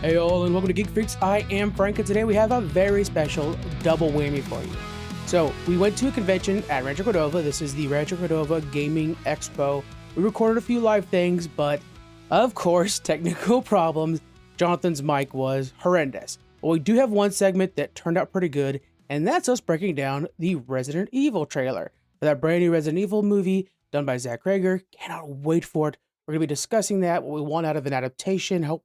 Hey all, and welcome to Geek Freaks. I am Frank, and today we have a very special double whammy for you. So, we went to a convention at Rancho Cordova. This is the Rancho Cordova Gaming Expo. We recorded a few live things, but of course, technical problems. Jonathan's mic was horrendous. But we do have one segment that turned out pretty good, and that's us breaking down the Resident Evil trailer for that brand new Resident Evil movie done by Zach Krager. Cannot wait for it. We're going to be discussing that, what we want out of an adaptation, what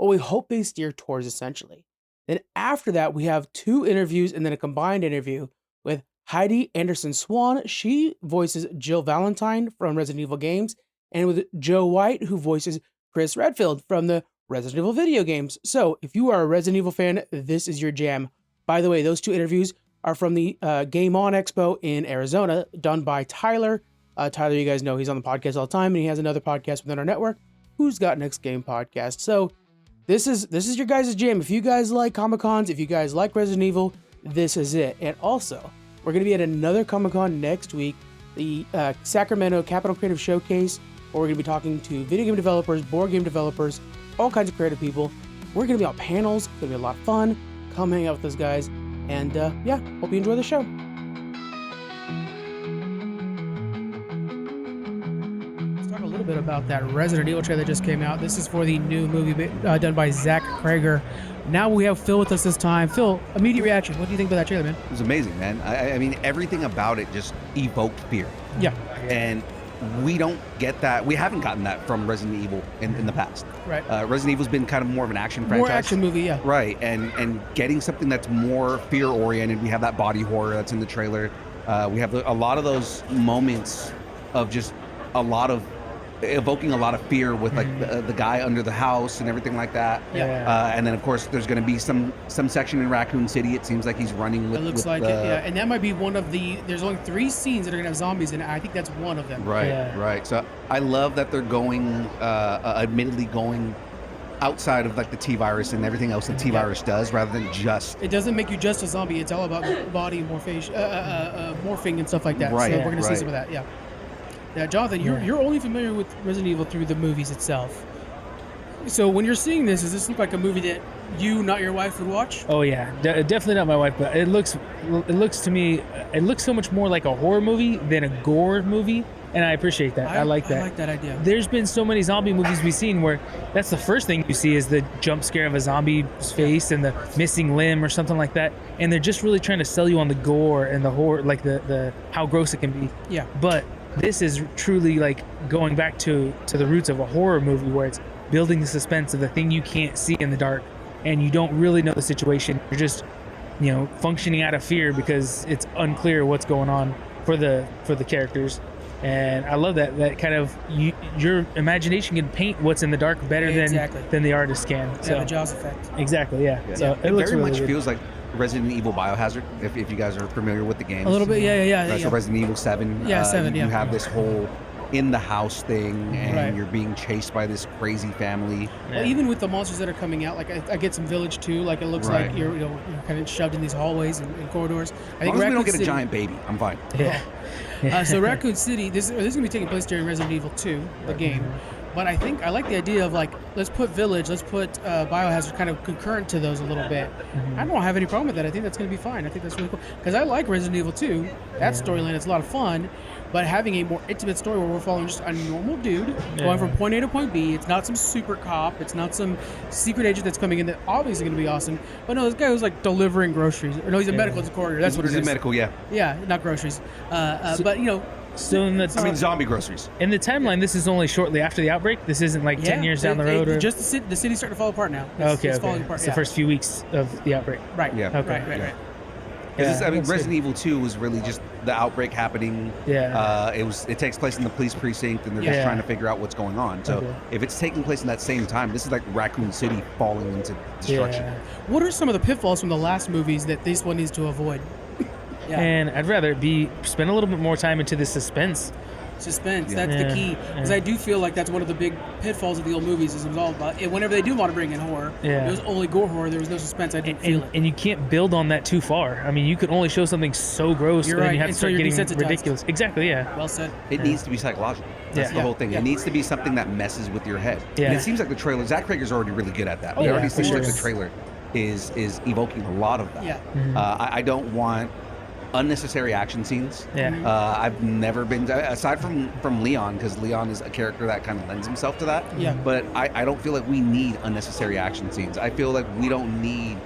we hope they steer towards, essentially. Then after that, we have two interviews and then a combined interview with Heidi Swan. She voices Jill Valentine from Resident Evil games, and with Joe White, who voices Chris Redfield from the Resident Evil video games. So if you are a Resident Evil fan, this is your jam. By the way, those two interviews are from the Game On Expo in Arizona, done by Tyler. Tyler, you guys know he's on the podcast all the time, and he has another podcast within our network, Who's Got Next Game podcast. So This is your guys' jam. If you guys like Comic-Cons, if you guys like Resident Evil, this is it. And also, we're going to be at another Comic-Con next week, the Sacramento Capital Creative Showcase, where we're going to be talking to video game developers, board game developers, all kinds of creative people. We're going to be on panels. It's going to be a lot of fun. Come hang out with those guys. And yeah, hope you enjoy the show. A little bit about that Resident Evil trailer that just came out. This is for the new movie done by Zach Krager. Now we have Phil with us this time. Phil, immediate reaction. What do you think about that trailer, man? It was amazing, man. I mean, everything about it just evoked fear. Yeah. And we don't get that. We haven't gotten that from Resident Evil in the past. Right. Resident Evil's been kind of more of an action franchise. More action movie, yeah. Right. And getting something that's more fear-oriented. We have that body horror that's in the trailer. We have a lot of those moments of just a lot of evoking a lot of fear with like the guy under the house and everything like that. Yeah. And then of course there's going to be some section in Raccoon City. It seems like he's running with. It looks like it. Yeah, and that might be one of the. There's only 3 scenes that are going to have zombies in it. I think that's one of them. Right. Yeah. Right. So I love that they're going, admittedly going outside of like the T-virus and everything else the T-virus does, rather than just. It doesn't make you just a zombie. It's all about body morphing and stuff like that. Right. So we're going to see some of that. Yeah. Yeah, Jonathan, you're only familiar with Resident Evil through the movies itself. So when you're seeing this, does this look like a movie that you, not your wife, would watch? Oh yeah, definitely not my wife, but it looks to me, it looks so much more like a horror movie than a gore movie, and I appreciate that. I like that. I like that idea. There's been so many zombie movies we've seen where that's the first thing you see is the jump scare of a zombie's face and the missing limb or something like that, and they're just really trying to sell you on the gore and the horror, like the how gross it can be. Yeah. But this is truly like going back to the roots of a horror movie where it's building the suspense of the thing you can't see in the dark and you don't really know the situation. You're just, functioning out of fear because it's unclear what's going on for the characters. And I love that kind of your imagination can paint what's in the dark better than the artist can. Yeah, so the Jaws effect. Exactly, yeah. So it looks very really much good. feels like Resident Evil Biohazard, if you guys are familiar with the games. A little bit, yeah. So Resident Evil 7. Yeah, 7, You have this whole in the house thing, and you're being chased by this crazy family. Well, even with the monsters that are coming out, like I get some Village too. Like it looks like you're kind of shoved in these hallways and corridors. I think as long as we don't get a giant baby, I'm fine. Yeah. So Raccoon City, this is going to be taking place during Resident Evil 2, the game. But I think I like the idea of like, let's put Village, let's put Biohazard kind of concurrent to those a little bit. I don't have any problem with that. I think that's going to be fine. I think that's really cool. Because I like Resident Evil 2. That storyline is a lot of fun. But having a more intimate story where we're following just a normal dude going from point A to point B. It's not some super cop. It's not some secret agent that's coming in that obviously going to be awesome. But no, this guy was like delivering groceries. Or no, he's a medical coordinator. That's what it is. He's a medical, yeah. Yeah, not groceries. But, So in the zombie groceries. In the timeline, this is only shortly after the outbreak. This isn't like 10 years down the road. Just the city's starting to fall apart now. It's falling apart. It's the first few weeks of the outbreak. Right. Yeah. Okay. Right. Yeah, Resident Evil 2 was really just the outbreak happening. Yeah. It takes place in the police precinct, and they're just trying to figure out what's going on. So if it's taking place in that same time, this is like Raccoon City falling into destruction. Yeah. What are some of the pitfalls from the last movies that this one needs to avoid? And I'd rather spend a little bit more time into the suspense. suspense. Yeah. That's the key. Because I do feel like that's one of the big pitfalls of the old movies. Is it was all about whenever they do want to bring in horror, it was only gore horror. There was no suspense. I didn't feel it. And you can't build on that too far. I mean, you could only show something so gross, You're and right. you have And to so start you're getting desensitized. ridiculous. Exactly. Yeah. Well said. It needs to be psychological. That's the whole thing. Yeah. It needs to be something that messes with your head. Yeah. And it seems like the trailer, Zach Krager's already really good at that. Oh, It yeah, already for seems like sure. the trailer is evoking a lot of that. Yeah. I don't want unnecessary action scenes. Yeah. I've never been, aside from Leon, because Leon is a character that kind of lends himself to that. Yeah. But I don't feel like we need unnecessary action scenes. I feel like we don't need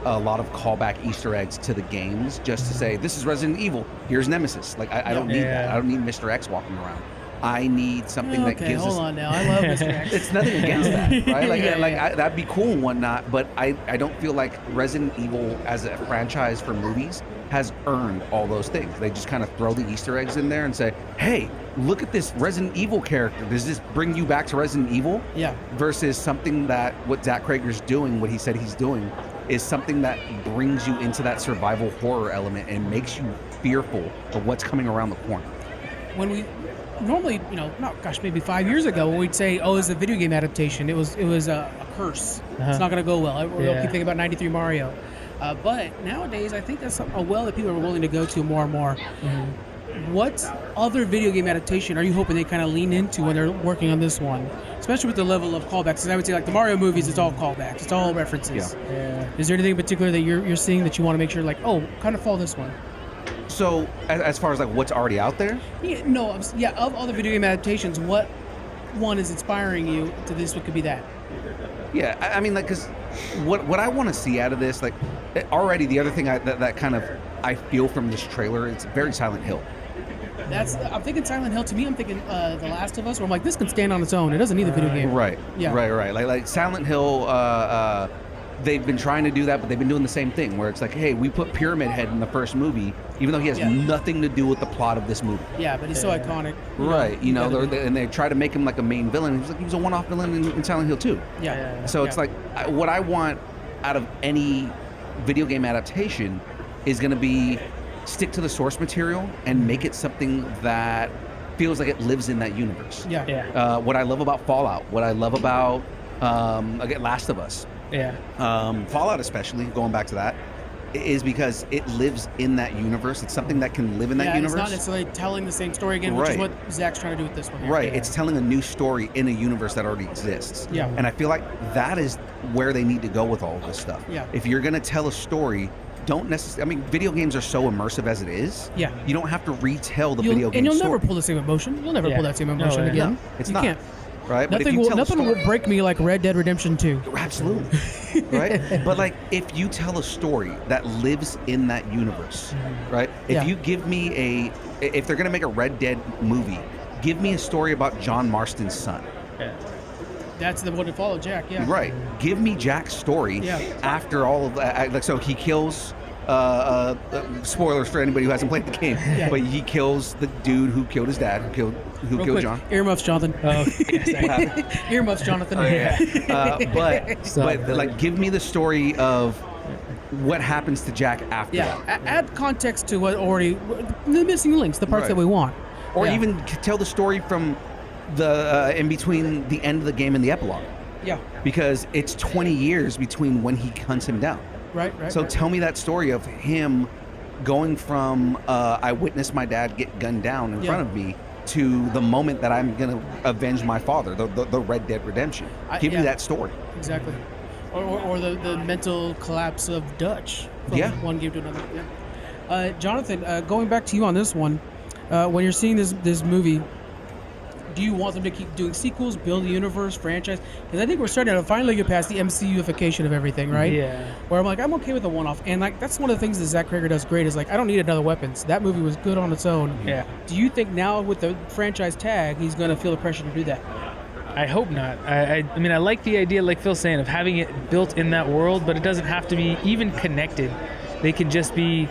a lot of callback Easter eggs to the games just to say, this is Resident Evil, here's Nemesis. Like, I don't need that. I don't need Mr. X walking around. I need something that gives us... hold on now. I love Mr. X. It's nothing against that, right? Like, Yeah. that'd be cool and whatnot, but I don't feel like Resident Evil as a franchise for movies has earned all those things. They just kind of throw the Easter eggs in there and say, hey, look at this Resident Evil character. Does this bring you back to Resident Evil? Yeah. Versus something that what Zach Krager's doing, what he said he's doing, is something that brings you into that survival horror element and makes you fearful of what's coming around the corner. When we normally, maybe 5 years ago, when we'd say, "Oh, it's a video game adaptation," it was a curse. It's not going to go well. We'll keep thinking about '93 Mario, but nowadays, I think that's a well that people are willing to go to more and more. What other video game adaptation are you hoping they kind of lean into when they're working on this one, especially with the level of callbacks? Because I would say, like the Mario movies, it's all callbacks, it's all references. Yeah. Is there anything in particular that you're seeing that you want to make sure, like, oh, kind of follow this one? So, as far as like what's already out there, of all the video game adaptations, what one is inspiring you to this? What could be that? yeah, I mean, like, because what I want to see out of this, like, already the other thing that kind of I feel from this trailer, it's very Silent Hill. I'm thinking Silent Hill. To me, I'm thinking The Last of Us, where I'm like, this can stand on its own. It doesn't need a video game. Right. Yeah. Right. Like Silent Hill. They've been trying to do that, but they've been doing the same thing, where it's like, hey, we put Pyramid Head in the first movie, even though he has nothing to do with the plot of this movie. Yeah, but he's so iconic. Right. And they try to make him like a main villain. He was a one-off villain in Silent Hill 2. Yeah. So it's like, what I want out of any video game adaptation is going to be stick to the source material and make it something that feels like it lives in that universe. Yeah. What I love about Fallout, what I love about again, Last of Us, Fallout especially, going back to that, is because it lives in that universe. It's something that can live in that universe. It's not necessarily telling the same story again, which is what Zach's trying to do with this one. Here. Right. It's telling a new story in a universe that already exists. Yeah. And I feel like that is where they need to go with all of this stuff. Yeah. If you're going to tell a story, don't necessarily... I mean, video games are so immersive as it is. Yeah. You don't have to retell the video game And you'll story. never pull the same emotion. You'll never pull that same emotion again. No, it's you not. Can't. Right? But Nothing will break me like Red Dead Redemption 2. Absolutely. Right? But like, if you tell a story that lives in that universe, right? If you give me if they're going to make a Red Dead movie, give me a story about John Marston's son. Yeah. That's the one to follow, Jack. Yeah. Right. Give me Jack's story after all of that. Like, so he kills... spoilers for anybody who hasn't played the game, but he kills the dude who killed his dad, who killed John. Earmuffs, Jonathan. Earmuffs, Jonathan. But like, give me the story of what happens to Jack after that. Add context to what already the missing links, the parts that we want, or even tell the story from the in between the end of the game and the epilogue. Yeah, because it's 20 years between when he hunts him down. Right. So tell me that story of him going from I witnessed my dad get gunned down in front of me to the moment that I'm going to avenge my father, the Red Dead Redemption. Give me that story. Exactly. Or the mental collapse of Dutch from one game to another. Yeah. Jonathan, going back to you on this one, when you're seeing this movie, do you want them to keep doing sequels, build a universe, franchise? Because I think we're starting to finally get past the MCUification of everything, right? Yeah. Where I'm like, I'm okay with a one-off. And like, that's one of the things that Zach Krager does great is like, I don't need another Weapons. That movie was good on its own. Yeah. Do you think now with the franchise tag, he's going to feel the pressure to do that? I hope not. I mean, I like the idea, like Phil's saying, of having it built in that world, but it doesn't have to be even connected. They can just be,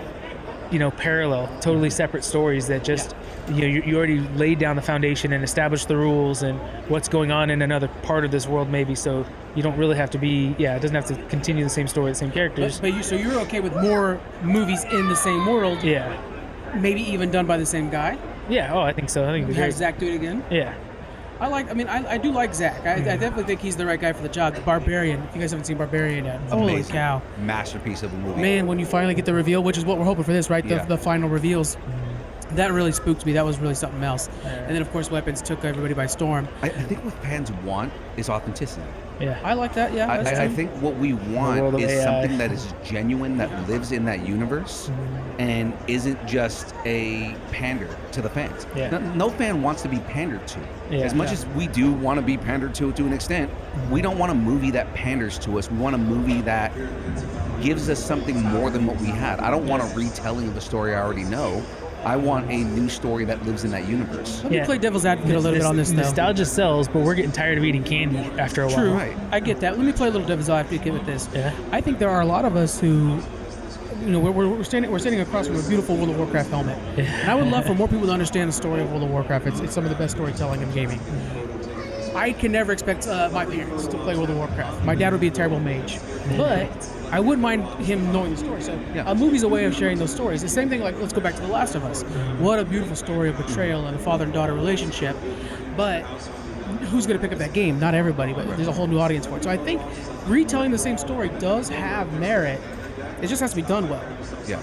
parallel, totally separate stories that just... you already laid down the foundation and established the rules and what's going on in another part of this world, maybe. So you don't really have to be, it doesn't have to continue the same story, the same characters. So you're okay with more movies in the same world? Yeah. Maybe even done by the same guy? Yeah. Oh, I think so. I think We have Zach do it again. Yeah. I do like Zach. I definitely think he's the right guy for the job. Barbarian. If you guys haven't seen Barbarian yet, holy amazing. cow. Masterpiece of a movie. Man, when you finally get the reveal, which is what we're hoping for this, right? Yeah. The final reveals. That really spooked me. That was really something else. And then, of course, Weapons took everybody by storm. I think what fans want is authenticity. Yeah. I like that, yeah. I think what we want is AI. something that is genuine, that lives in that universe, and isn't just a pander to the fans. Yeah. No fan wants to be pandered to. Yeah. As much as we do want to be pandered to an extent, we don't want a movie that panders to us. We want a movie that gives us something more than what we had. I don't want a retelling of the story I already know. I want a new story that lives in that universe. Let me play devil's advocate a little bit on this, though. Nostalgia sells, but we're getting tired of eating candy after a while. True, Right. I get that. Let me play a little devil's advocate with this. Yeah. I think there are a lot of us who, we're standing across from a beautiful World of Warcraft helmet, and I would love for more people to understand the story of World of Warcraft. It's some of the best storytelling in gaming. I can never expect my parents to play World of Warcraft. My dad would be a terrible mage, but I wouldn't mind him knowing the story. So a movie's a way of sharing those stories. The same thing, like, let's go back to The Last of Us. What a beautiful story of betrayal and a father and daughter relationship, but who's going to pick up that game? Not everybody, but there's a whole new audience for it. So I think retelling the same story does have merit. It just has to be done well. Yeah.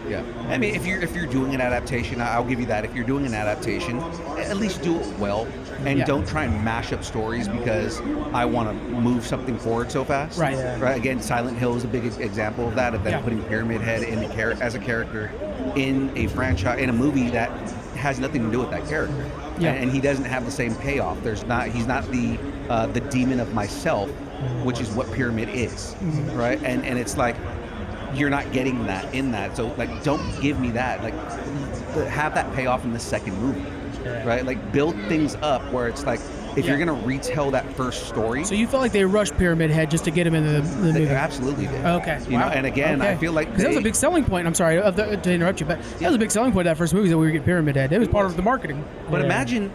Yeah. I mean, if you're doing an adaptation, I'll give you that. If you're doing an adaptation, at least do it well, and don't try and mash up stories because I want to move something forward so fast. Right. Right. Again, Silent Hill is a big example of that. Of them putting Pyramid Head in as a character in a franchise, in a movie that has nothing to do with that character. Yeah. And he doesn't have the same payoff. He's not the demon of myself, which is what Pyramid is. Right. And it's like, you're not getting that in that. So, like, don't give me that. Like, have that payoff in the second movie, right? Like, build things up where it's like, if you're going to retell that first story. So you felt like they rushed Pyramid Head just to get him into the movie? They absolutely did. Okay. You know, and again, I feel like that was a big selling point. I'm sorry to interrupt you, but that was a big selling point of that first movie, that we were getting Pyramid Head. It was part of the marketing. But imagine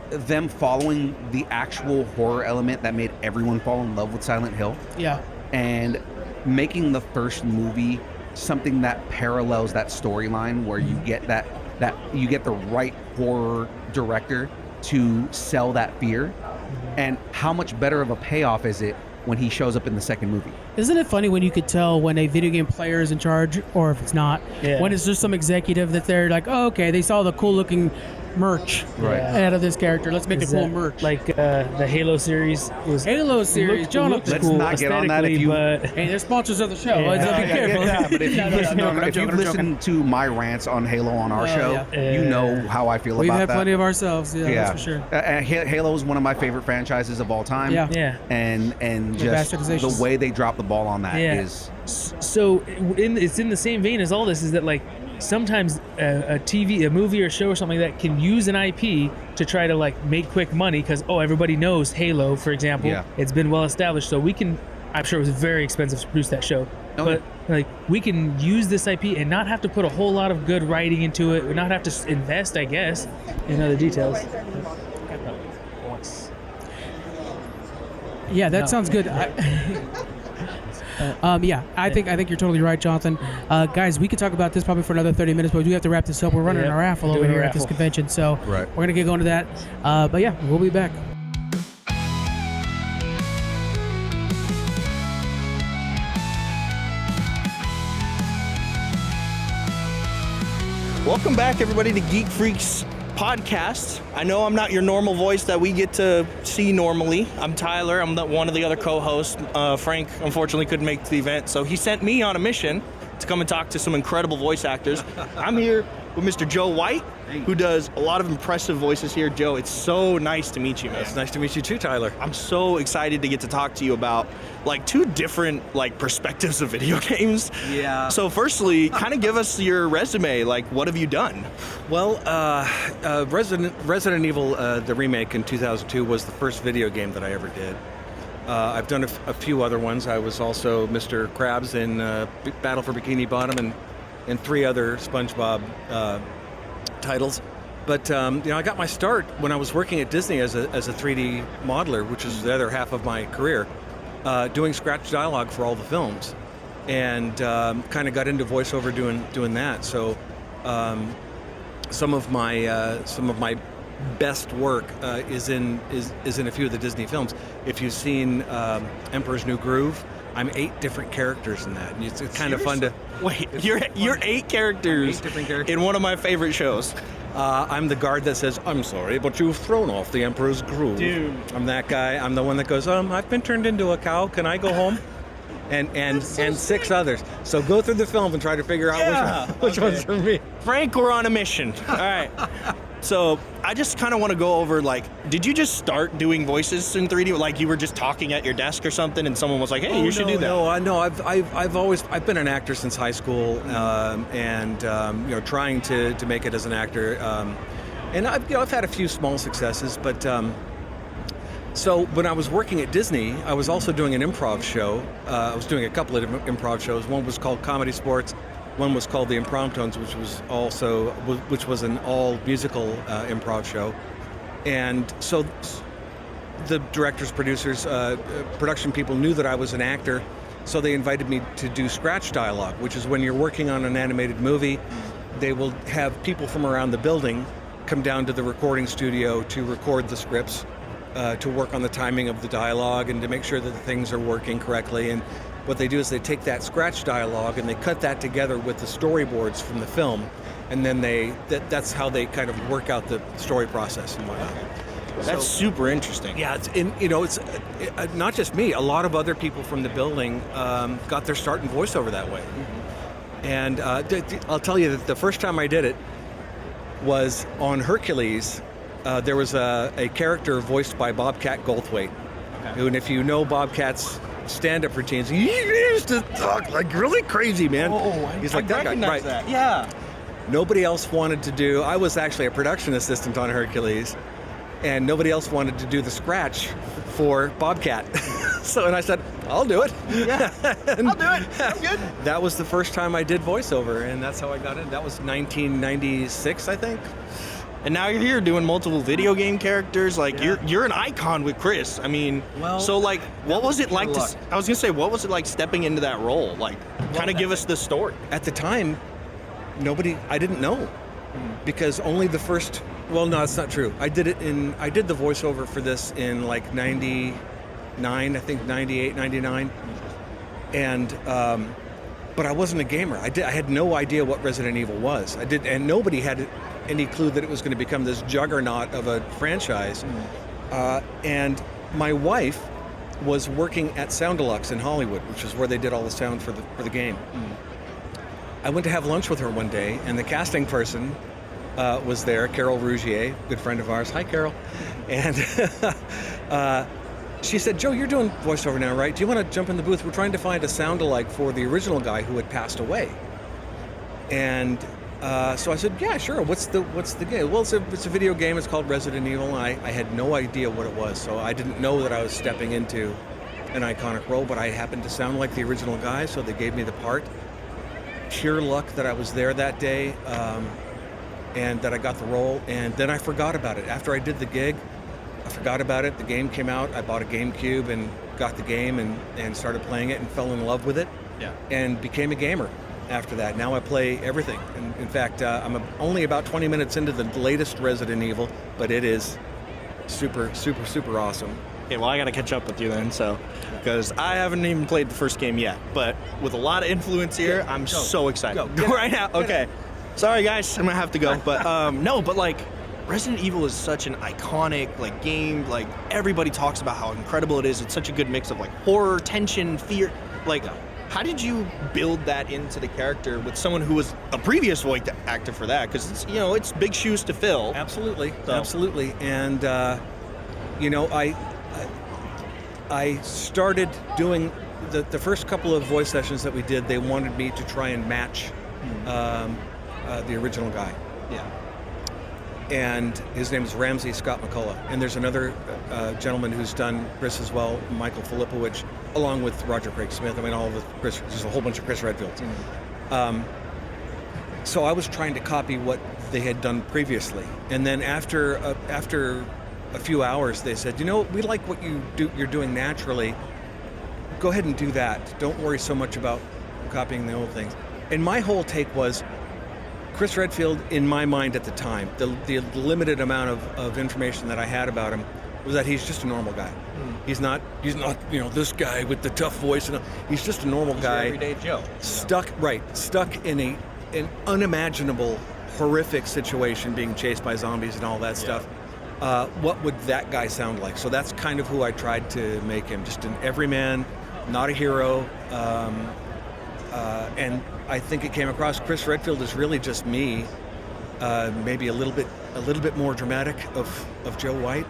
them following the actual horror element that made everyone fall in love with Silent Hill. Yeah. And making the first movie something that parallels that storyline, where you get that you get the right horror director to sell that fear. And how much better of a payoff is it when he shows up in the second movie? Isn't it funny when you could tell when a video game player is in charge, or if it's not? When it's just some executive that they're like, oh, okay, they saw the cool looking merch out of this character. Let's make a cool merch. Like the Halo series was. Halo series, John. Let's not get on that. If you, hey, they're sponsors of the show. Let's be careful. But if you listen to my rants on Halo on our show, you know how I feel about that. We've had plenty of ourselves. Yeah, that's for sure. Halo is one of my favorite franchises of all time. Yeah. And just the way they drop the ball on that is. So it's in the same vein as all this, is that, like, sometimes a movie or show or something like that can use an IP to try to, like, make quick money because, everybody knows Halo, for example. Yeah. It's been well established, so we can. I'm sure it was very expensive to produce that show, but, like, we can use this IP and not have to put a whole lot of good writing into it, or not have to invest, I guess, in other details. Yeah, that sounds good. I think you're totally right, Jonathan. Guys, we could talk about this probably for another 30 minutes, but we do have to wrap this up. We're running a raffle over here at this convention, so we're going to get going to that. But yeah, we'll be back. Welcome back, everybody, to Geek Freaks podcast. I know I'm not your normal voice that we get to see normally. I'm Tyler. I'm one of the other co-hosts. Frank, unfortunately, couldn't make the event, so he sent me on a mission to come and talk to some incredible voice actors. I'm here with Mr. Joe White, who does a lot of impressive voices here. Joe, it's so nice to meet you, man. It's nice to meet you too, Tyler. I'm so excited to get to talk to you about, like, two different, like, perspectives of video games. Yeah. So firstly, kind of give us your resume. Like, what have you done? Well, Resident Evil, the remake in 2002, was the first video game that I ever did. I've done a few other ones. I was also Mr. Krabs in Battle for Bikini Bottom and 3 other SpongeBob titles. But I got my start when I was working at Disney as a 3D modeler, which is the other half of my career, doing scratch dialogue for all the films, and kind of got into voiceover doing that. So some of my best work is in a few of the Disney films. If you've seen Emperor's New Groove, I'm 8 different characters in that, and it's kind of fun to. Wait, you're 8 characters, 8 different characters in one of my favorite shows. I'm the guard that says, "I'm sorry, but you've thrown off the Emperor's Groove." Dude. I'm that guy. I'm the one that goes, I've been turned into a cow. Can I go home? And 6 others. So go through the film and try to figure out which one's for me. Frank, we're on a mission. All right. So I just kind of want to go over, like, did you just start doing voices in 3D? Like you were just talking at your desk or something, and someone was like, "Hey, you should do that." No. I've been an actor since high school, and trying to make it as an actor. And I've had a few small successes, but. So when I was working at Disney, I was also doing an improv show. I was doing a couple of different improv shows. One was called Comedy Sports. One was called The Impromptones, which was an all musical improv show. And so the directors, producers, production people knew that I was an actor, so they invited me to do scratch dialogue, which is when you're working on an animated movie, they will have people from around the building come down to the recording studio to record the scripts. To work on the timing of the dialogue and to make sure that the things are working correctly. And what they do is they take that scratch dialogue and they cut that together with the storyboards from the film, and then that's how they kind of work out the story process and whatnot. That's super interesting. Yeah, it's not just me. A lot of other people from the building got their start in voiceover that way. Mm-hmm. And I'll tell you that the first time I did it was on Hercules. There was a character voiced by Bobcat Goldthwait, who, and if you know Bobcat's stand-up routines, he used to talk like really crazy, man. He's like that guy, right? That. Yeah. Nobody else wanted to do. I was actually a production assistant on Hercules, and nobody else wanted to do the scratch for Bobcat. And I said, I'll do it. Yeah, I'll do it. I'm good. That was the first time I did voiceover, and that's how I got in. That was 1996, I think. And now you're here doing multiple video game characters. Like you're an icon with Chris. I mean, so like, what was it like I was gonna say, what was it like stepping into that role? Like, kind of give us the story. At the time, I didn't know, because only the first. Well, no, it's not true. I did the voiceover for this in like 99, I think 98, 99, and but I wasn't a gamer. I had no idea what Resident Evil was. And nobody had any clue that it was going to become this juggernaut of a franchise. And my wife was working at Sounddeluxe in Hollywood, which is where they did all the sound for the game. I went to have lunch with her one day, and the casting person was there, Carol Rougier, good friend of ours. Hi, Carol. And she said, "Joe, you're doing voiceover now, right? Do you want to jump in the booth? We're trying to find a sound-alike for the original guy who had passed away." And so I said, "Yeah, sure. What's the game?" "Well, it's a video game. It's called Resident Evil." And I had no idea what it was, so I didn't know that I was stepping into an iconic role, but I happened to sound like the original guy, so they gave me the part. Pure luck that I was there that day, and that I got the role, and then I forgot about it. After I did the gig, I forgot about it. The game came out. I bought a GameCube and got the game and started playing it and fell in love with it. Yeah. And became a gamer after that. Now I play everything. And in fact, I'm only about 20 minutes into the latest Resident Evil, but it is super, super, super awesome. Okay, well, I got to catch up with you then, because I haven't even played the first game yet. But with a lot of influence here, I'm so excited. Go right now. Okay. Sorry, guys, I'm gonna have to go. But no, but like, Resident Evil is such an iconic like game. Like, everybody talks about how incredible it is. It's such a good mix of like horror, tension, fear. Like, how did you build that into the character with someone who was a previous voice actor for that? Because it's, it's big shoes to fill. Absolutely, absolutely. And I started doing the first couple of voice sessions that we did. They wanted me to try and match the original guy. Yeah. And his name is Ramsey Scott McCullough. And there's another gentleman who's done Chris as well, Michael Filipowicz, along with Roger Craig Smith. I mean, all of the Chris, there's a whole bunch of Chris Redfields. So I was trying to copy what they had done previously. And then after a few hours, they said, we like what you're doing naturally. Go ahead and do that. Don't worry so much about copying the old things. And my whole take was, Chris Redfield, in my mind at the time, the limited amount of information that I had about him was that he's just a normal guy. He's not this guy with the tough voice. He's just a normal guy. Everyday Joe. Stuck in an unimaginable, horrific situation, being chased by zombies and all that stuff. What would that guy sound like? So that's kind of who I tried to make him, just an everyman, not a hero. And I think it came across. Chris Redfield is really just me, maybe a little bit more dramatic of Joe White,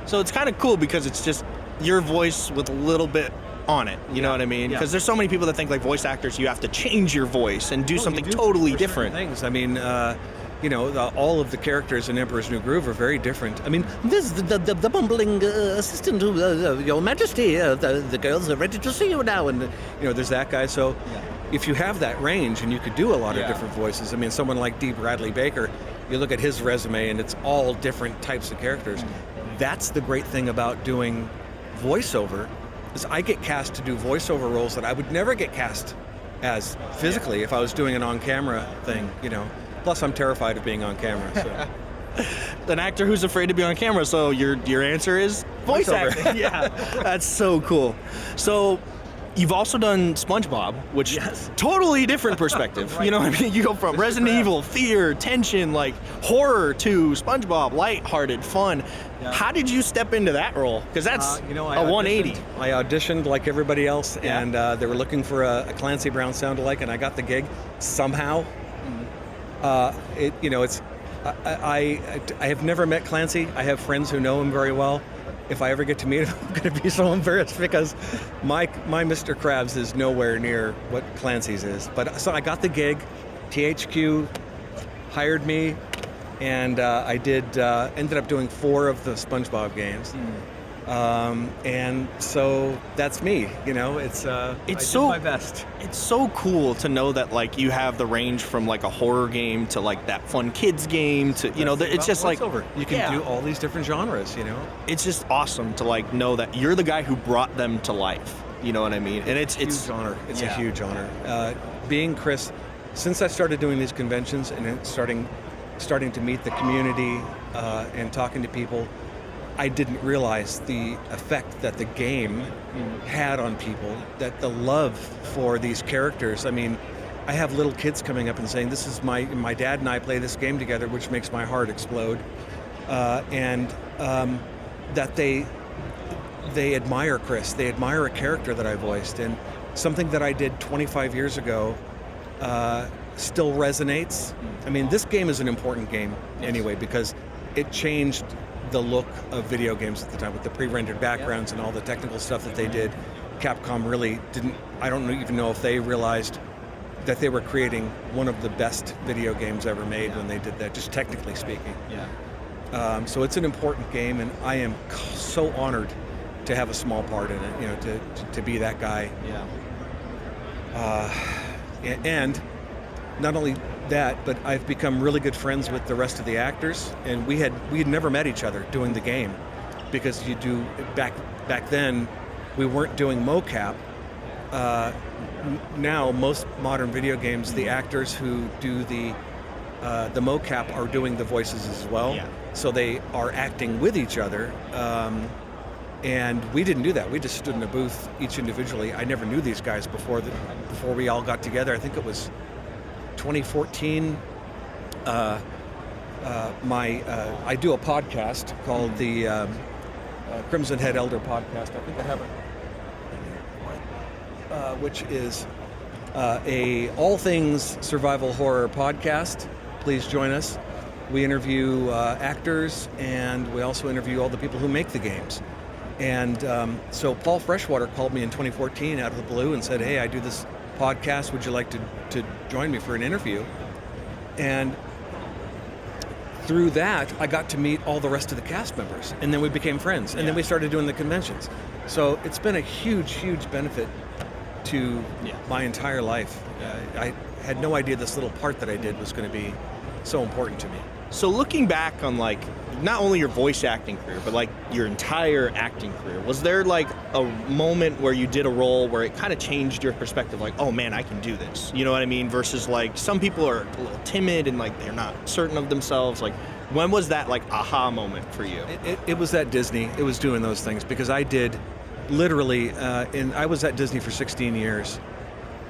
So it's kind of cool because it's just your voice with a little bit on it. You know what I mean? Because there's so many people that think like voice actors, you have to change your voice and do something totally different. Things. I mean, all of the characters in Emperor's New Groove are very different. I mean, This is the bumbling assistant to Your Majesty. The girls are ready to see you now. And there's that guy. So if you have that range and you could do a lot of different voices, I mean, someone like D. Bradley Baker, you look at his resume and it's all different types of characters. That's the great thing about doing voiceover, is I get cast to do voiceover roles that I would never get cast as physically if I was doing an on-camera thing, Plus, I'm terrified of being on camera. So. An actor who's afraid to be on camera, so your answer is voice acting. Yeah, that's so cool. So you've also done SpongeBob, which totally different perspective. You know what I mean? You go from Resident Evil, fear, tension, like horror, to SpongeBob, lighthearted, fun. Yeah. How did you step into that role? Because that's a 180. I auditioned like everybody else, and they were looking for a Clancy Brown sound-alike, and I got the gig somehow. I have never met Clancy. I have friends who know him very well. If I ever get to meet him, I'm going to be so embarrassed because my Mr. Krabs is nowhere near what Clancy's is. But so I got the gig. THQ hired me, and I ended up doing 4 of the SpongeBob games. And so that's me, it's I did my best. It's so cool to know that like you have the range from like a horror game to like that fun kids game to, it's just like you can do all these different genres, It's just awesome to like know that you're the guy who brought them to life. You know what I mean? And it's a huge honor. It's a huge honor. Being Chris, since I started doing these conventions and starting to meet the community and talking to people, I didn't realize the effect that the game had on people, that the love for these characters. I mean, I have little kids coming up and saying, this is my dad and I play this game together, which makes my heart explode. And that they admire Chris. They admire a character that I voiced. And something that I did 25 years ago still resonates. I mean, this game is an important game anyway, because it changed the look of video games at the time with the pre-rendered backgrounds and all the technical stuff that they did. Capcom really didn't, I don't even know if they realized that they were creating one of the best video games ever made when they did that, just technically speaking. So it's an important game, and I am so honored to have a small part in it, to be that guy. And not only that, but I've become really good friends with the rest of the actors, and we had never met each other doing the game, because back then we weren't doing mocap. Now most modern video games, the actors who do the mocap are doing the voices as well, so they are acting with each other. And we didn't do that. We just stood in a booth each individually. I never knew these guys before we all got together. I think it was 2014, I do a podcast called the Crimson Head Elder Podcast. I think I have it, which is a all things survival horror podcast. Please join us. We interview actors, and we also interview all the people who make the games. And so Paul Freshwater called me in 2014 out of the blue and said, hey, I do this podcast, would you like to join me for an interview? And through that, I got to meet all the rest of the cast members, and then we became friends, and then we started doing the conventions. So it's been a huge, huge benefit to my entire life. I had no idea this little part that I did was going to be so important to me. So looking back on like not only your voice acting career, but like your entire acting career, was there like a moment where you did a role where it kind of changed your perspective, like, oh man, I can do this. You know what I mean? Versus like some people are a little timid and like they're not certain of themselves. Like, when was that like aha moment for you? It was at Disney. It was doing those things because I did literally, I was at Disney for 16 years,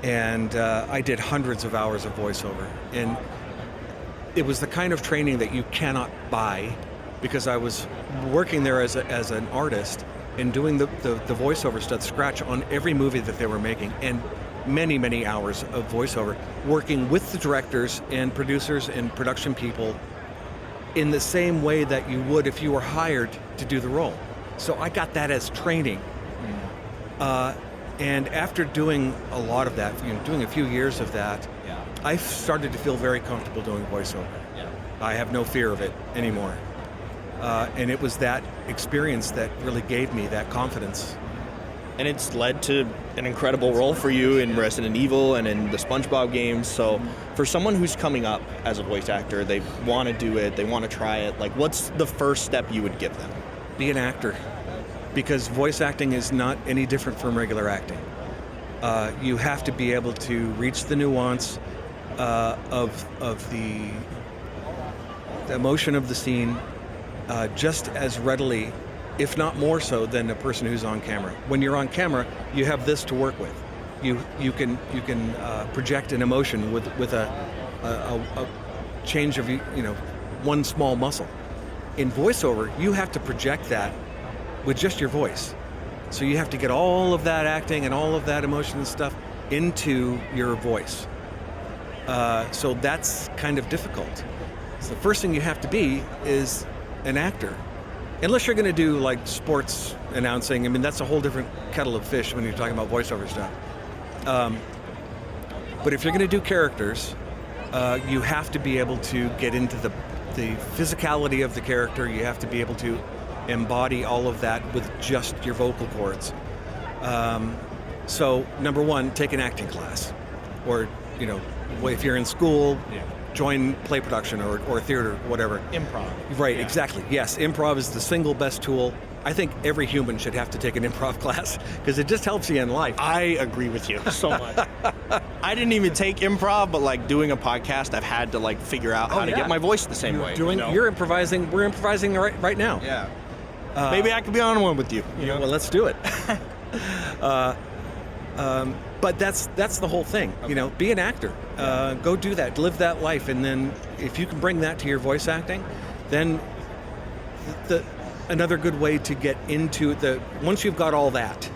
and I did hundreds of hours of voiceover. And it was the kind of training that you cannot buy, because I was working there as an artist and doing the voiceover stuff, scratch on every movie that they were making, and many, many hours of voiceover, working with the directors and producers and production people in the same way that you would if you were hired to do the role. So I got that as training. And after doing a lot of that, doing a few years of that, I started to feel very comfortable doing voiceover. I have no fear of it anymore. And it was that experience that really gave me that confidence. And it's led to an incredible role for you in Resident Evil and in the SpongeBob games. So for someone who's coming up as a voice actor, they want to do it, they want to try it, like, what's the first step you would give them? Be an actor, because voice acting is not any different from regular acting. You have to be able to reach the nuance of the emotion of the scene just as readily, if not more so, than a person who's on camera. When you're on camera, you have this to work with. You can project an emotion with a change of one small muscle. In voiceover, you have to project that with just your voice. So you have to get all of that acting and all of that emotion and stuff into your voice. So that's kind of difficult. So the first thing you have to be is an actor. Unless you're going to do like sports announcing, I mean, that's a whole different kettle of fish when you're talking about voiceover stuff. But if you're going to do characters, you have to be able to get into the physicality of the character. You have to be able to embody all of that with just your vocal cords. So number one, take an acting class, or if you're in school, join play production or theater, whatever. Improv. Right, Yeah. exactly. Yes, improv is the single best tool. I think every human should have to take an improv class because it just helps you in life. I agree with you so much. I didn't even take improv, but like doing a podcast, I've had to like figure out how to get my voice the same way. You're improvising. We're improvising right now. Yeah. Maybe I could be on one with you. Well, let's do it. But that's the whole thing. Okay. Be an actor. Go do that. Live that life, and then if you can bring that to your voice acting, then another good way to get into once you've got all that,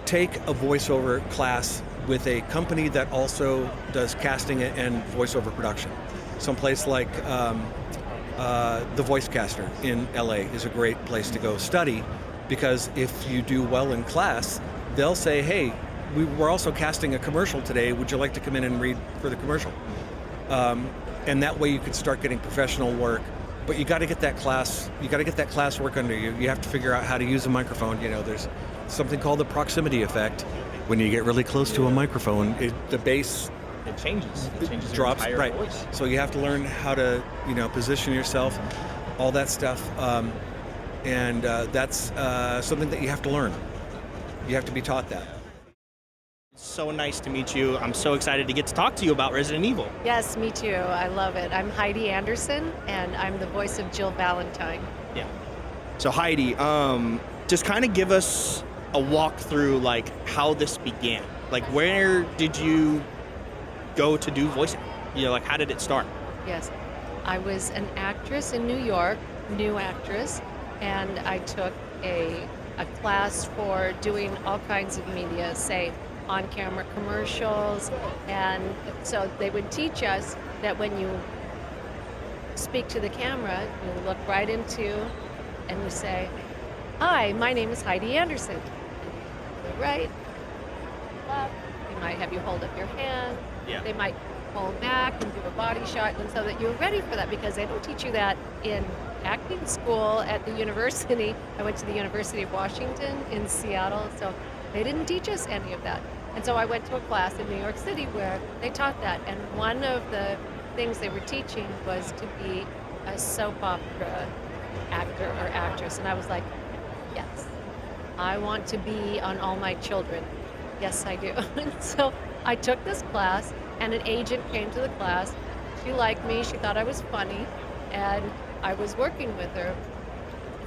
take a voiceover class with a company that also does casting and voiceover production. Someplace like the Voice Caster in LA is a great place to go study, because if you do well in class, they'll say, hey, we're also casting a commercial today. Would you like to come in and read for the commercial? And that way you could start getting professional work. But you got to get that class. You got to get that class work under you. You have to figure out how to use a microphone. There's something called the proximity effect. When you get really close to a microphone, the bass It changes. It changes drops. your entire Right. voice. So you have to learn how to position yourself, all that stuff, and that's something that you have to learn. You have to be taught that. So nice to meet you. I'm so excited to get to talk to you about Resident Evil. Yes, me too. I love it. I'm Heidi Anderson, and I'm the voice of Jill Valentine. Yeah. So Heidi, just kind of give us a walkthrough, like how this began. Like, where did you go to do voicing? Like, how did it start? Yes. I was an actress in New York, new actress, and I took a class for doing all kinds of media, say on-camera commercials, and so they would teach us that when you speak to the camera, you look right into and you say, "Hi, my name is Heidi Anderson." And right, left. They might have you hold up your hand. Yeah. They might pull back and do a body shot, and so that you're ready for that, because they don't teach you that in acting school at the university. I went to the University of Washington in Seattle, so they didn't teach us any of that. And so I went to a class in New York City where they taught that, and one of the things they were teaching was to be a soap opera actor or actress, and I was like, yes, I want to be on All My Children. Yes, I do. And so I took this class, and an agent came to the class. She liked me. She thought I was funny, and I was working with her.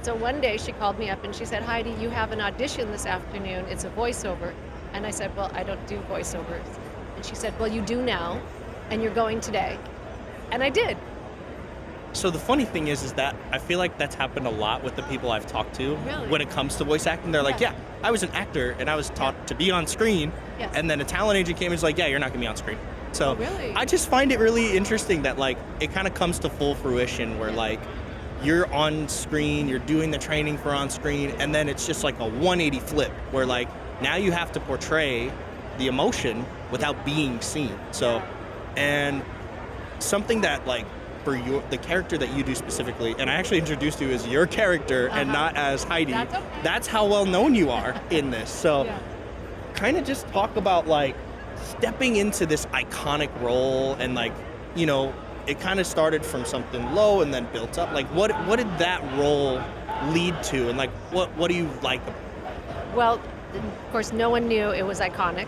So one day she called me up and she said, Heidi, you have an audition this afternoon. It's a voiceover. And I said, well, I don't do voiceovers. And she said, well, you do now, and you're going today. And I did. So the funny thing is that I feel like that's happened a lot with the people I've talked to. Really? When it comes to voice acting. They're like, yeah, I was an actor and I was taught to be on screen. Yes. And then a talent agent came and was like, yeah, you're not gonna be on screen. So Oh, really? I just find it really interesting that like it kind of comes to full fruition where like you're on screen, you're doing the training for on screen, and then it's just like a 180 flip where like now you have to portray the emotion without being seen. So, and something that like for the character that you do specifically, and I actually introduced you as your character and not as Heidi. That's okay. That's how well known you are in this. So Yeah. kind of just talk about like stepping into this iconic role and like, you know, it kind of started from something low and then built up. Like what did that role lead to, and like what do you like? Well, of course, no one knew it was iconic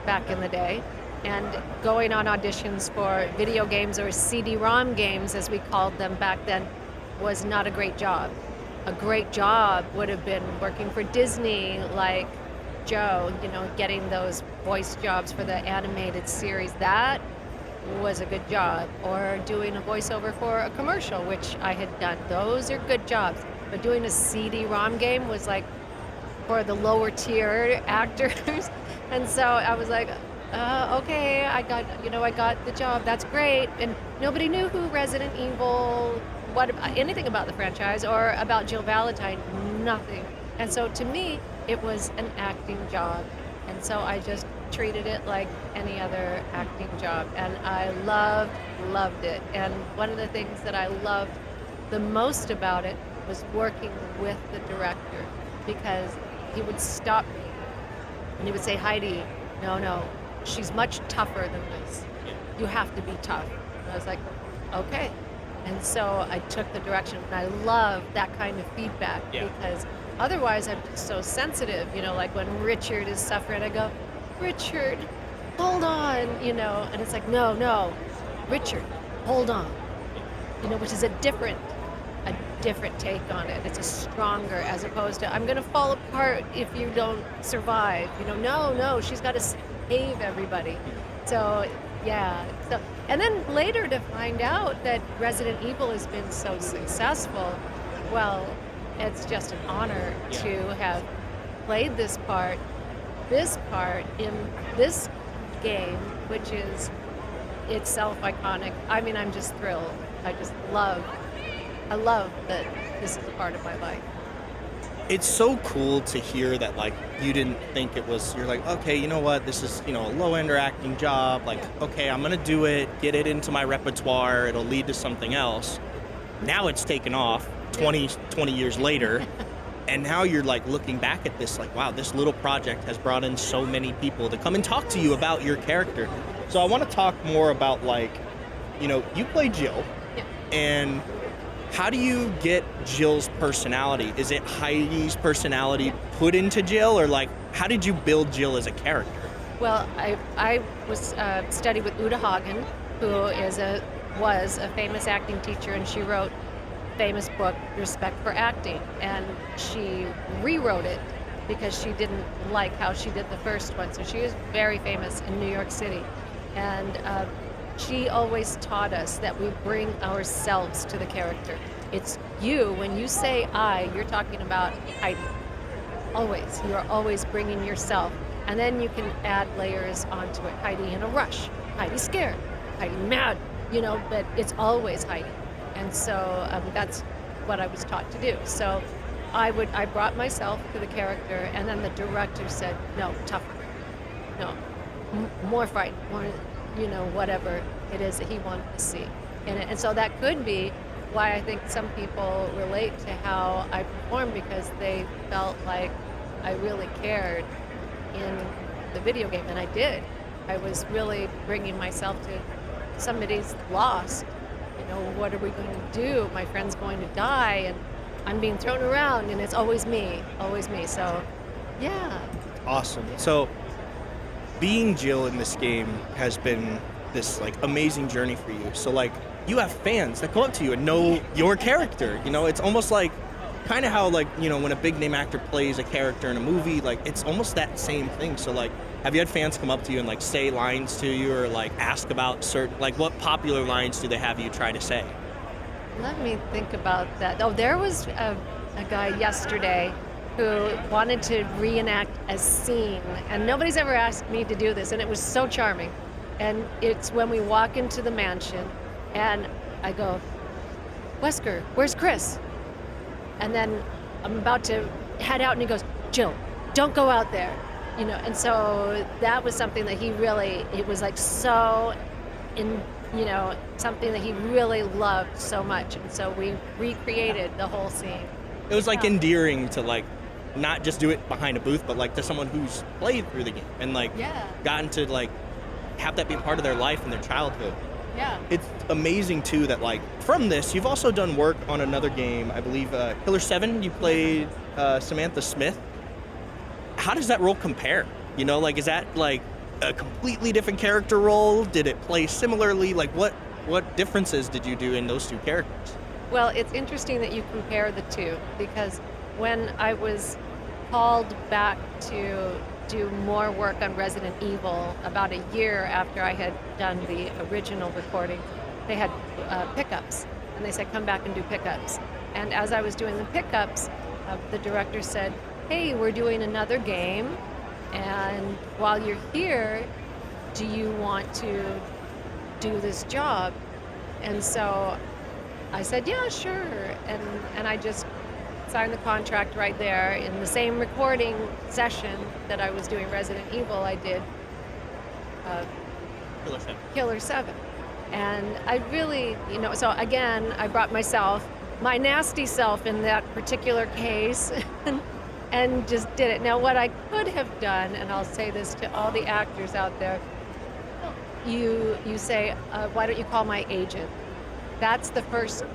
back in the day. And going on auditions for video games or CD-ROM games, as we called them back then, was not a great job. A great job would have been working for Disney, like Joe, you know, getting those voice jobs for the animated series. That was a good job. Or doing a voiceover for a commercial, which I had done. Those are good jobs. But doing a CD-ROM game was like for the lower tier actors. And so I was like, okay, I got the job. That's great. And nobody knew who Resident Evil, anything about the franchise or about Jill Valentine, nothing. And so to me, it was an acting job. And so I just treated it like any other acting job. And I loved it. And one of the things that I loved the most about it was working with the director, because he would stop me and he would say, Heidi, no, she's much tougher than this. You have to be tough. And I was like, okay. And so I took the direction, and I love that kind of feedback because otherwise I'm just so sensitive, you know, like when Richard is suffering, I go, Richard, hold on, you know, and it's like, no, Richard, hold on, you know, which is a different take on it. It's a stronger, as opposed to, I'm going to fall apart if you don't survive, you know, no, she's got to save everybody. So, yeah. So, and then later to find out that Resident Evil has been so successful, well, it's just an honor to have played this part in this game, which is itself iconic. I mean, I'm just thrilled. I love that this is a part of my life. It's so cool to hear that like you didn't think it was, you're like, okay, you know what, this is, you know, a low-end acting job, like, okay, I'm gonna do it, get it into my repertoire, it'll lead to something else. Now it's taken off 20 years later, and now you're like looking back at this like, wow, this little project has brought in so many people to come and talk to you about your character. So I want to talk more about like, you know, you play Jill, and how do you get Jill's personality? Is it Heidi's personality put into Jill, or like, how did you build Jill as a character? Well, I was studied with Uta Hagen, who was a famous acting teacher, and she wrote a famous book, Respect for Acting, and she rewrote it because she didn't like how she did the first one. So she is very famous in New York City, and she always taught us that we bring ourselves to the character. It's you. When you say I, you're talking about Heidi. Always. You are always bringing yourself. And then you can add layers onto it. Heidi in a rush. Heidi scared. Heidi mad. You know, but it's always Heidi. And so that's what I was taught to do. So I brought myself to the character, and then the director said, no, tougher. No, more fright, more, you know, whatever it is that he wanted to see in it. And so that could be why I think some people relate to how I performed, because they felt like I really cared in the video game, and I did. I was really bringing myself to somebody's lost. You know, what are we going to do? My friend's going to die, and I'm being thrown around, and it's always me. So Yeah. Awesome. So, being Jill in this game has been this like amazing journey for you. So like you have fans that go up to you and know your character. You know, it's almost like kind of how like, you know, when a big name actor plays a character in a movie, like it's almost that same thing. So like, have you had fans come up to you and like say lines to you or like ask about certain, like what popular lines do they have you try to say? Let me think about that. Oh, there was a guy yesterday who wanted to reenact a scene, and nobody's ever asked me to do this, and it was so charming. And it's when we walk into the mansion, and I go, Wesker, where's Chris? And then I'm about to head out, and he goes, Jill, don't go out there. You know, and so that was something that he really, it was like so you know, something that he really loved so much. And so we recreated the whole scene. It was like endearing to like not just do it behind a booth, but like to someone who's played through the game and like gotten to like have that be a part of their life and their childhood. Yeah. It's amazing too that like from this you've also done work on another game, I believe Killer 7. You played Samantha Smith. How does that role compare? You know, like is that like a completely different character role? Did it play similarly? Like what differences did you do in those two characters? Well, it's interesting that you compare the two, because when I was called back to do more work on Resident Evil about a year after I had done the original recording, they had pickups, and they said come back and do pickups. And as I was doing the pickups, the director said, hey, we're doing another game, and while you're here, do you want to do this job? And so I said, yeah, sure. And I just signed the contract right there. In the same recording session that I was doing Resident Evil, I did Killer 7. And I really, you know, so again, I brought myself, my nasty self in that particular case, and just did it. Now, what I could have done, and I'll say this to all the actors out there, you say, why don't you call my agent? That's the first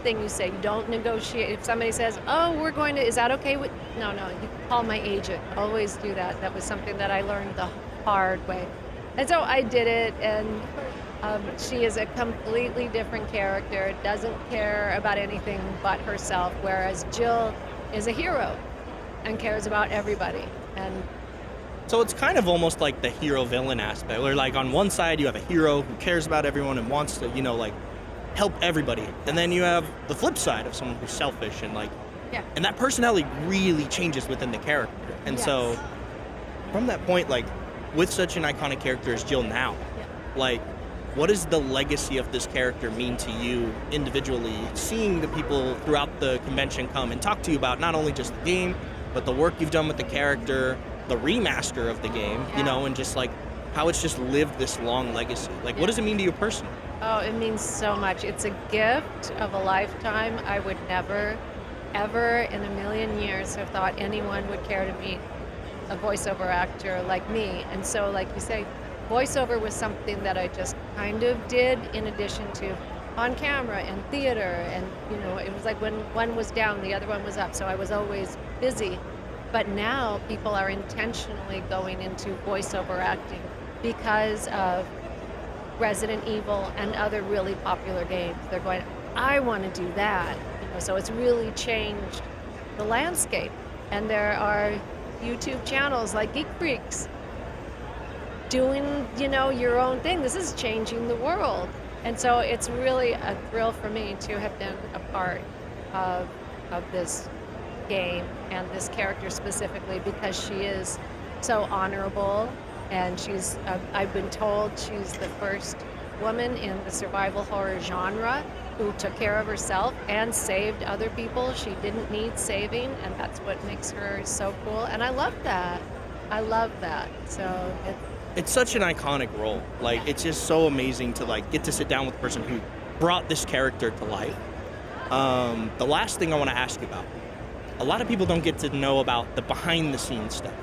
thing you say. You don't negotiate. If somebody says, oh, we're going to, is that okay with, no, you call my agent. Always do that. That was something that I learned the hard way. And so I did it, and she is a completely different character, doesn't care about anything but herself, whereas Jill is a hero and cares about everybody. And so it's kind of almost like the hero-villain aspect, where like on one side you have a hero who cares about everyone and wants to, you know, like help everybody. And then you have the flip side of someone who's selfish and like, and that personality really changes within the character. And so from that point, like with such an iconic character as Jill now, like what does the legacy of this character mean to you individually, seeing the people throughout the convention come and talk to you about not only just the game, but the work you've done with the character, the remaster of the game, you know, and just like how it's just lived this long legacy. Like, what does it mean to you personally? Oh, it means so much. It's a gift of a lifetime. I would never, ever in a million years have thought anyone would care to meet a voiceover actor like me. And so, like you say, voiceover was something that I just kind of did in addition to on camera and theater. And, you know, it was like when one was down, the other one was up. So I was always busy. But now people are intentionally going into voiceover acting because of Resident Evil and other really popular games. They're going, I want to do that. You know, so it's really changed the landscape. And there are YouTube channels like Geek Freaks doing, you know, your own thing. This is changing the world. And so it's really a thrill for me to have been a part of this game and this character specifically, because she is so honorable, and she's I've been told she's the first woman in the survival horror genre who took care of herself and saved other people. She didn't need saving, and that's what makes her so cool. And I love that. So it's such an iconic role. Like it's just so amazing to like get to sit down with the person who brought this character to life. The last thing I want to ask you about, a lot of people don't get to know about the behind the scenes stuff.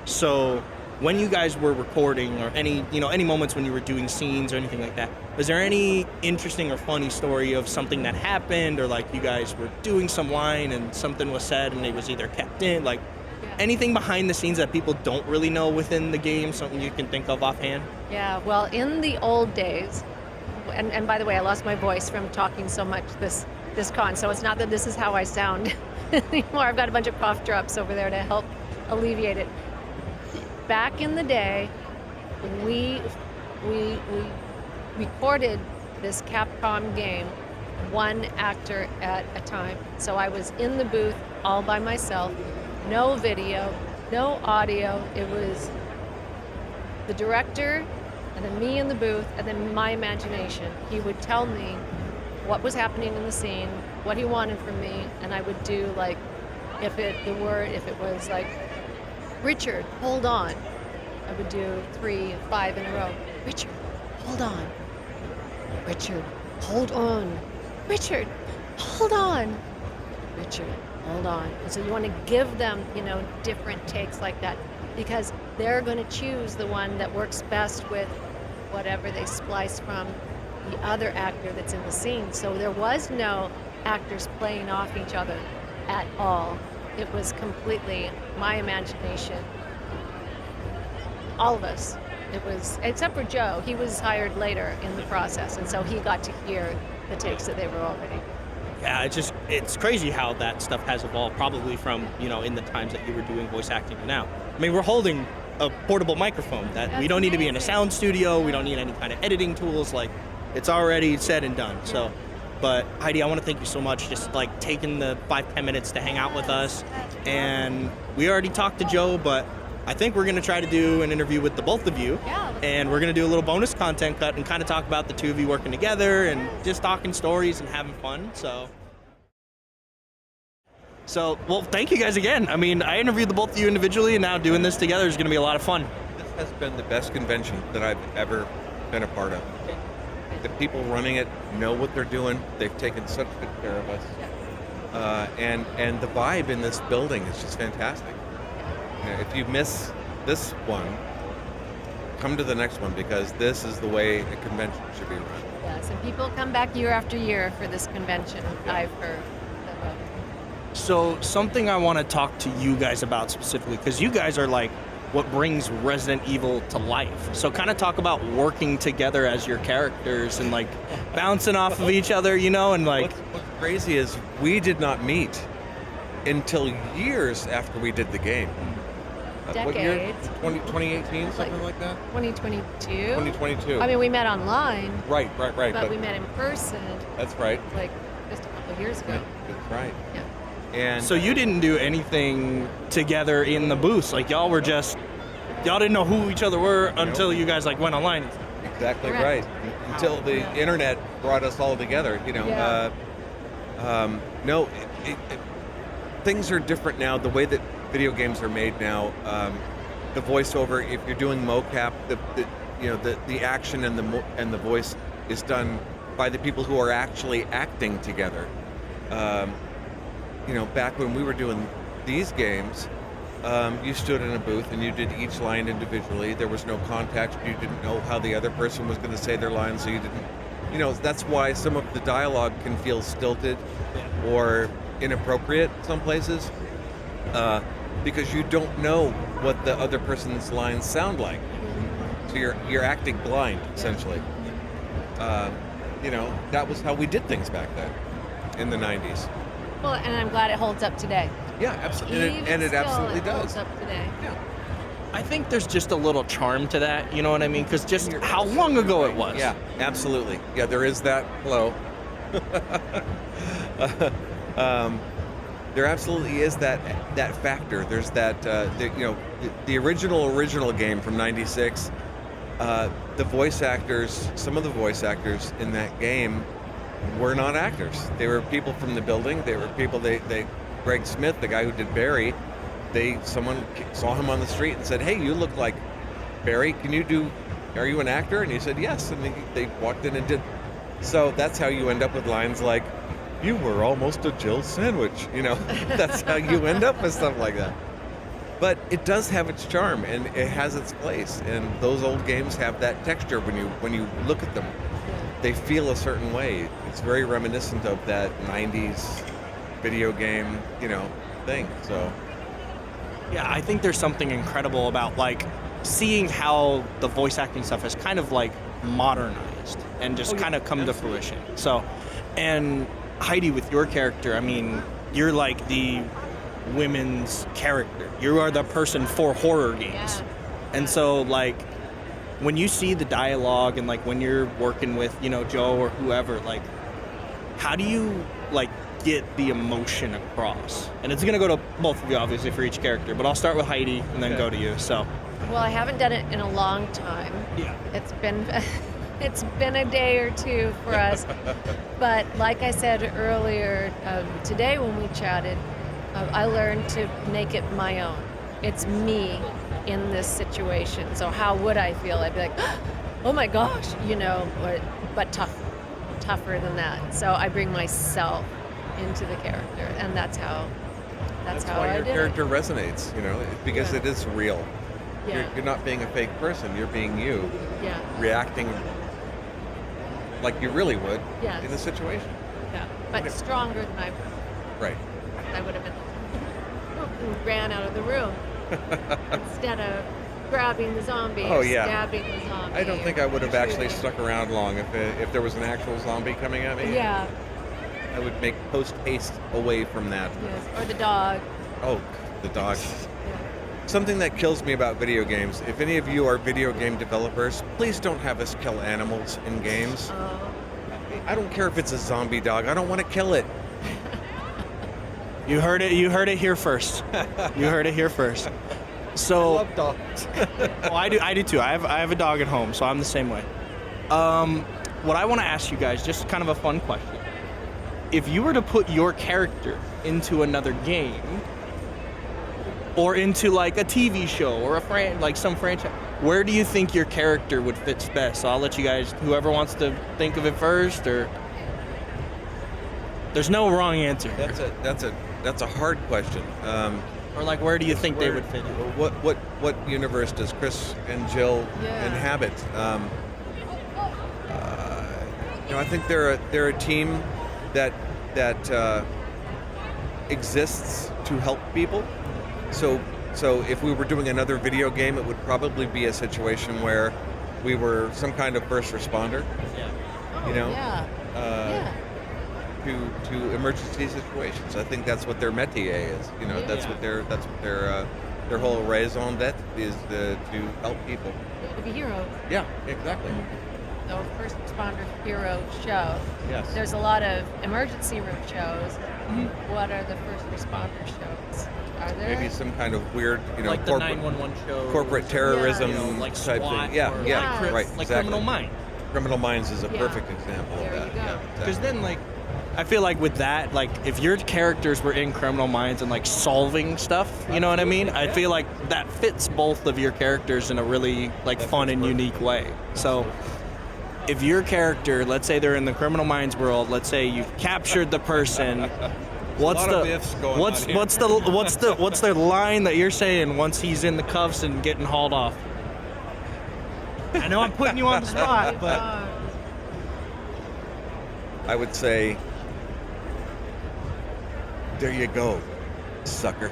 So when you guys were recording, or any moments when you were doing scenes or anything like that, was there any interesting or funny story of something that happened, or like you guys were doing some line and something was said and it was either kept in? Like, anything behind the scenes that people don't really know within the game, something you can think of offhand? Yeah, well, in the old days, and by the way, I lost my voice from talking so much this con, so it's not that this is how I sound anymore. I've got a bunch of cough drops over there to help alleviate it. Back in the day, we recorded this Capcom game, one actor at a time. So I was in the booth all by myself, no video, no audio. It was the director and then me in the booth and then my imagination. He would tell me what was happening in the scene, what he wanted from me, and I would do like, if it was like, Richard, hold on. I would do 3, 5 in a row. Richard, hold on. Richard, hold on. Richard, hold on. Richard, hold on. And so you want to give them, different takes like that, because they're going to choose the one that works best with whatever they splice from the other actor that's in the scene. So there was no actors playing off each other at all. It was completely my imagination. All of us. It was, except for Joe. He was hired later in the process, and so he got to hear the takes that they were already. Yeah, it's crazy how that stuff has evolved, probably from, in the times that you were doing voice acting to now. I mean, we're holding a portable microphone that we don't need to be in a sound studio, we don't need any kind of editing tools, like, it's already said and done. So, but Heidi, I want to thank you so much, just like taking the 5-10 minutes to hang out with us. And we already talked to Joe, but I think we're going to try to do an interview with the both of you. Yeah. And we're going to do a little bonus content cut and kind of talk about the two of you working together and just talking stories and having fun. So, well, thank you guys again. I mean, I interviewed the both of you individually, and now doing this together is going to be a lot of fun. This has been the best convention that I've ever been a part of. The people running it know what they're doing. They've taken such good care of us. And the vibe in this building is just fantastic. If you miss this one, come to the next one, because this is the way a convention should be run. Yes, and people come back year after year for this convention, I've heard. So something I want to talk to you guys about specifically, because you guys are like what brings Resident Evil to life. So kind of talk about working together as your characters and like bouncing off of each other, and like... What's crazy is we did not meet until years after we did the game. What year? Decades. 2018, something like that? 2022. 2022. I mean, we met online. Right. But we met in person. That's right. Like just a couple of years ago. That's right. Yeah. And So you didn't do anything together in the booths. Like y'all didn't know who each other were until you guys like went online. Exactly Correct. right. Until the internet brought us all together, Yeah. No, things are different now. The way that video games are made now, the voiceover, if you're doing mocap, the action and the voice is done by the people who are actually acting together. Back when we were doing these games, you stood in a booth and you did each line individually. There was no context. You didn't know how the other person was going to say their line, so you didn't. That's why some of the dialogue can feel stilted or inappropriate some places, because you don't know what the other person's lines sound like. So you're acting blind, essentially. That was how we did things back then in the 90s. Well, and I'm glad it holds up today. Yeah, absolutely. And it absolutely does. Holds up today. Yeah. I think there's just a little charm to that, you know what I mean? Because just how long ago it was. Yeah, absolutely. Yeah, there is that. Hello. There absolutely is that factor. There's that, the original game from '96. The voice actors, some of the voice actors in that game were not actors. They were people from the building. They were people. Greg Smith, the guy who did Barry, someone saw him on the street and said, "Hey, you look like Barry. Are you an actor?" And he said, "Yes." And they walked in and did. So that's how you end up with lines like, "You were almost a Jill sandwich." That's how you end up with stuff like that. But it does have its charm and it has its place. And those old games have that texture when you look at them. They feel a certain way. It's very reminiscent of that 90s video game, thing. So Yeah, I think there's something incredible about like seeing how the voice acting stuff has kind of like modernized and just kind of come to fruition. So, and Heidi, with your character, I mean, you're like the women's character. You are the person for horror games. Yeah. And so like when you see the dialogue and like when you're working with, you know, Joe or whoever, like how do you like get the emotion across? And it's gonna go to both of you obviously for each character, but I'll start with Heidi and then go to you. So Well, I haven't done it in a long time. yeah. It's been it's been a day or two for us. But like I said earlier, today when we chatted, I learned to make it my own. It's me in this situation. So how would I feel? I'd be like, oh my gosh, you know, but tougher than that. So I bring myself into the character, and that's how how why I your did character resonates, you know, because Yeah. it is real. it. Yeah. You're not being a fake person. You're being you, Yeah. reacting like you really would Yes. in a situation. Yeah. But stronger than Right. I would have been. Ran out of the room instead of grabbing the zombie Oh, or yeah. stabbing the zombie. I don't think I would have or actually shooting. stuck around long if there was an actual zombie coming at me. Yeah. I would make post haste away from that. Yes. Or the dog. Oh, the dog. Yeah. Something that kills me about video games, if any of you are video game developers, please don't have us kill animals in games. I don't care if it's a zombie dog. I don't want to kill it. You heard it here first. You heard it here first. So I love dogs. well, I do too. I have a dog at home, so I'm the same way. What I want to ask you guys, just kind of a fun question. If you were to put your character into another game, or into like a TV show or like some franchise, where do you think your character would fit best? So I'll let you guys, whoever wants to think of it first, or there's no wrong answer. That's a hard question. Or like, where do you think they would fit in? What universe does Chris and Jill Yeah. inhabit? You know, I think they're a team that exists to help people. So if we were doing another video game, it would probably be a situation where we were some kind of first responder. Yeah. Oh, You know? Yeah. Yeah. To emergency situations. I think that's what their métier is. You know, that's what their whole raison d'être is, to help people. To be heroes. Yeah, exactly. So first responder hero show. Yes. There's a lot of emergency room shows. Mhm. What are the first responder shows? Are there? Maybe some kind of weird, you know, Like the 911 show. corporate terrorism You know, like type SWAT thing. Yeah, or yeah, like right. Like exactly. Criminal Minds. Criminal Minds is a Yeah. perfect example There of that. you go. Yeah, Because exactly. then, like, I feel like with that, like, if your characters were in Criminal Minds and like solving stuff, you know what I mean? I feel like that fits both of your characters in a really like fun and unique way. So, if your character, let's say they're in the Criminal Minds world, let's say you've captured the person. What's lot of ifs going what's on here. what's the line that you're saying once he's in the cuffs and getting hauled off? I know I'm putting you on the spot, but I would say, there you go, sucker.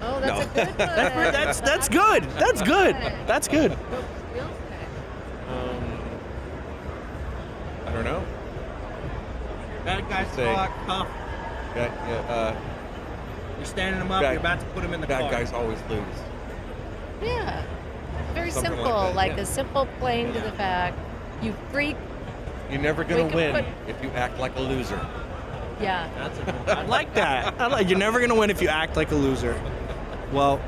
Oh, that's No. a good one. that's good. That's good. That's good. Real estate. I don't know. That guy's Say- caught cuff. Yeah, You're standing him up. Bad- You're about to put him in the bad car. guys always lose. Yeah. Very Something like simple. that, Like yeah. a simple playing to the fact. You freak. You're never gonna We can win put- if you act like a loser. Yeah. That's a good one. I like that. You're never gonna win if you act like a loser. Well,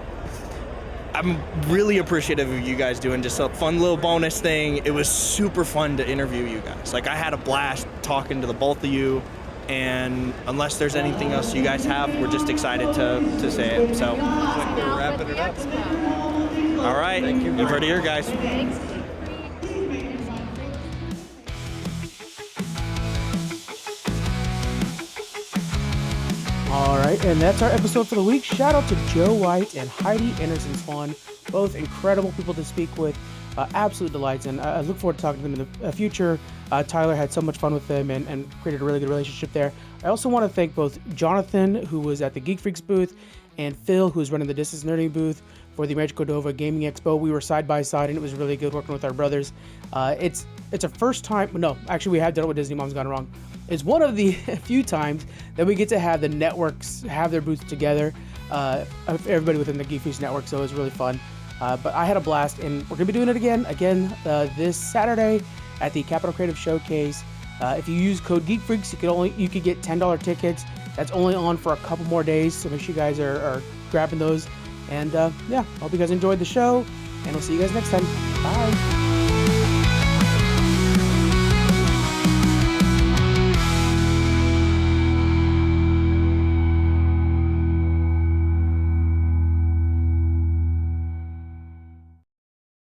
I'm really appreciative of you guys doing just a fun little bonus thing. It was super fun to interview you guys. Like I had a blast talking to the both of you. And unless there's anything else you guys have, we're just excited to say it. So, Now wrapping with it the up. expo. all right, you've heard it here, guys. Thanks. All right, and that's our episode for the week. Shout out to Joe White and Heidi Anderson Swan, both incredible people to speak with, absolute delights, and I look forward to talking to them in the future. Tyler had so much fun with them and created a really good relationship there. I also want to thank both Jonathan, who was at the Geek Freaks booth, and Phil, who's running the Distance Learning booth for the Rancho Cordova Gaming Expo. We were side by side, and it was really good working with our brothers. It's a first time. No, actually, we have done it with Disney Mom's Gone Wrong. It's one of the few times that we get to have the networks have their booths together, everybody within the Geek Freaks network, so it was really fun. But I had a blast, and we're going to be doing it again this Saturday at the Capital Creative Showcase. If you use code Geek Freaks, you could get $10 tickets. That's only on for a couple more days, so make sure you guys are grabbing those. And yeah, I hope you guys enjoyed the show, and we'll see you guys next time. Bye.